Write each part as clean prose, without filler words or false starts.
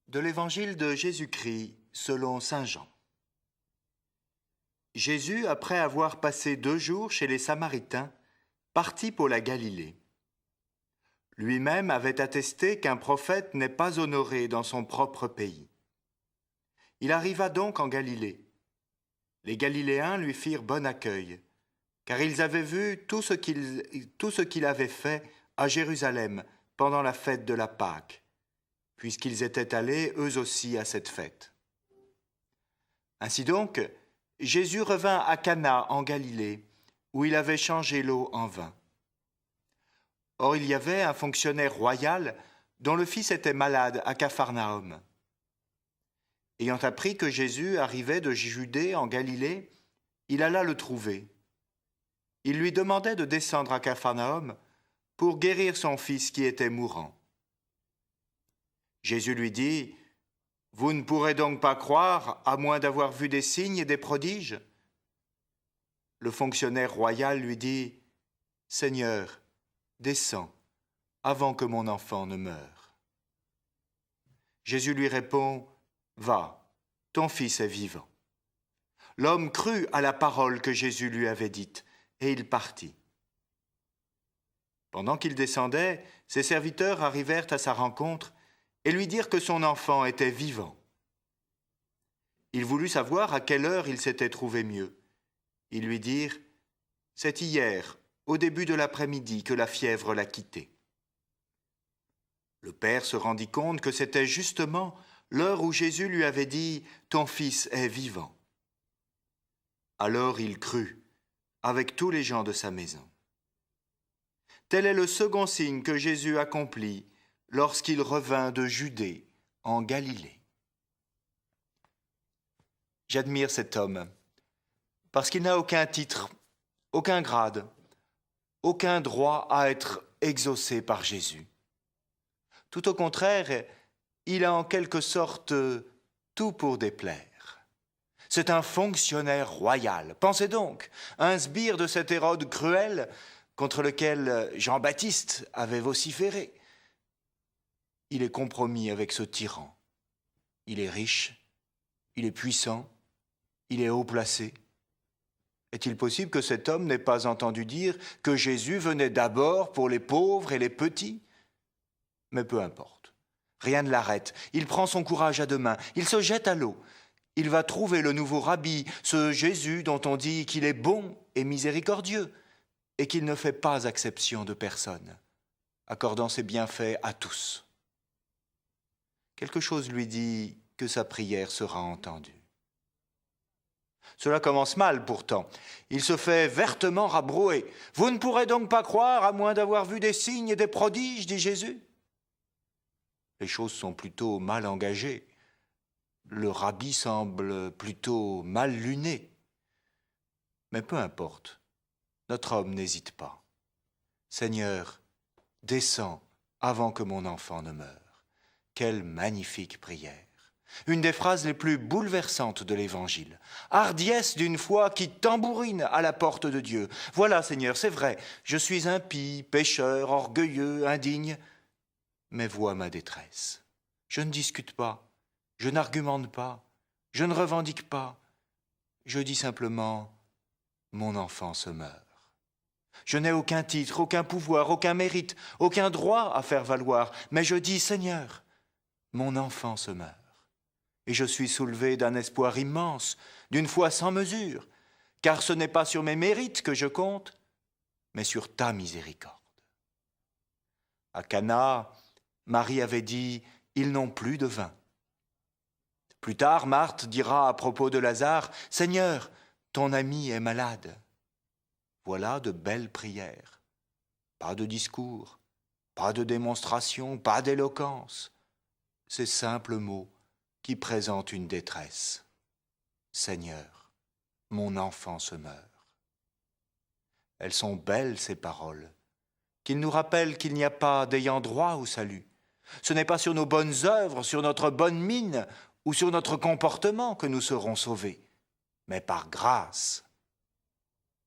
De l'Évangile de Jésus-Christ selon saint Jean. Jésus, après avoir passé 2 jours chez les Samaritains, partit pour la Galilée. Lui-même avait attesté qu'un prophète n'est pas honoré dans son propre pays. Il arriva donc en Galilée. Les Galiléens lui firent bon accueil, car ils avaient vu tout ce qu'il avait fait à Jérusalem pendant la fête de la Pâque, puisqu'ils étaient allés eux aussi à cette fête. Ainsi donc, Jésus revint à Cana en Galilée, où il avait changé l'eau en vin. Or il y avait un fonctionnaire royal dont le fils était malade à Capharnaüm. Ayant appris que Jésus arrivait de Judée en Galilée, il alla le trouver. Il lui demandait de descendre à Capharnaüm pour guérir son fils qui était mourant. Jésus lui dit : « Vous ne pourrez donc pas croire, à moins d'avoir vu des signes et des prodiges ?» Le fonctionnaire royal lui dit : « Seigneur, descends, avant que mon enfant ne meure. » Jésus lui répond : « Va, ton fils est vivant. » L'homme crut à la parole que Jésus lui avait dite, et il partit. Pendant qu'il descendait, ses serviteurs arrivèrent à sa rencontre et lui dirent que son enfant était vivant. Il voulut savoir à quelle heure il s'était trouvé mieux. Ils lui dirent : « C'est hier, au début de l'après-midi, que la fièvre l'a quitté. » Le père se rendit compte que c'était justement l'heure où Jésus lui avait dit : « Ton fils est vivant. » Alors il crut, avec tous les gens de sa maison. Tel est le second signe que Jésus accomplit lorsqu'il revint de Judée en Galilée. J'admire cet homme, parce qu'il n'a aucun titre, aucun grade, aucun droit à être exaucé par Jésus. Tout au contraire, il a en quelque sorte tout pour déplaire. C'est un fonctionnaire royal. Pensez donc, un sbire de cet Hérode cruel contre lequel Jean-Baptiste avait vociféré. Il est compromis avec ce tyran. Il est riche, il est puissant, il est haut placé. Est-il possible que cet homme n'ait pas entendu dire que Jésus venait d'abord pour les pauvres et les petits ? Mais peu importe, rien ne l'arrête. Il prend son courage à 2 mains, il se jette à l'eau. Il va trouver le nouveau rabbi, ce Jésus dont on dit qu'il est bon et miséricordieux et qu'il ne fait pas exception de personne, accordant ses bienfaits à tous. Quelque chose lui dit que sa prière sera entendue. Cela commence mal pourtant. Il se fait vertement rabrouer. « Vous ne pourrez donc pas croire à moins d'avoir vu des signes et des prodiges, dit Jésus. » Les choses sont plutôt mal engagées. Le rabbi semble plutôt mal luné. Mais peu importe, notre homme n'hésite pas. « Seigneur, descends avant que mon enfant ne meure. » Quelle magnifique prière! Une des phrases les plus bouleversantes de l'Évangile. Hardiesse d'une foi qui tambourine à la porte de Dieu. Voilà, Seigneur, c'est vrai, je suis impie, pécheur, orgueilleux, indigne, mais vois ma détresse. Je ne discute pas, je n'argumente pas, je ne revendique pas. Je dis simplement, mon enfant se meurt. Je n'ai aucun titre, aucun pouvoir, aucun mérite, aucun droit à faire valoir, mais je dis, Seigneur, mon enfant se meurt. Et je suis soulevé d'un espoir immense, d'une foi sans mesure, car ce n'est pas sur mes mérites que je compte, mais sur ta miséricorde. À Cana, Marie avait dit « Ils n'ont plus de vin ». Plus tard, Marthe dira à propos de Lazare « Seigneur, ton ami est malade ». Voilà de belles prières. Pas de discours, pas de démonstration, pas d'éloquence. Ces simples mots qui présentent une détresse. Seigneur, mon enfant se meurt. Elles sont belles, ces paroles, qu'ils nous rappellent qu'il n'y a pas d'ayant droit au salut. Ce n'est pas sur nos bonnes œuvres, sur notre bonne mine ou sur notre comportement que nous serons sauvés, mais par grâce.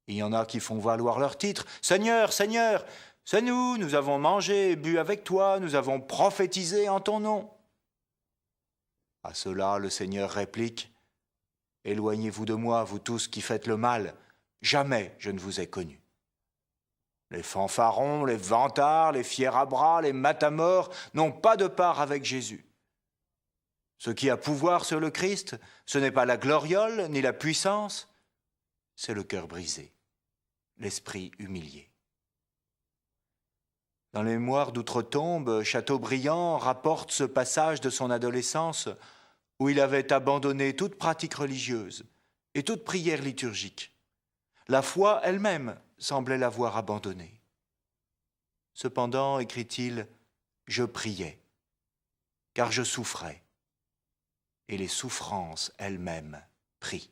Il y en a qui font valoir leur titre. « Seigneur, Seigneur, c'est nous, nous avons mangé et bu avec toi, nous avons prophétisé en ton nom. » À cela, le Seigneur réplique, « Éloignez-vous de moi, vous tous qui faites le mal, jamais je ne vous ai connus. » Les fanfarons, les vantards, les fiers à bras, les matamores n'ont pas de part avec Jésus. Ce qui a pouvoir sur le Christ, ce n'est pas la gloriole ni la puissance, c'est le cœur brisé, l'esprit humilié. Dans les mémoires d'outre-tombe, Chateaubriand rapporte ce passage de son adolescence où il avait abandonné toute pratique religieuse et toute prière liturgique. La foi elle-même semblait l'avoir abandonné. Cependant, écrit-il, je priais, car je souffrais, et les souffrances elles-mêmes prient.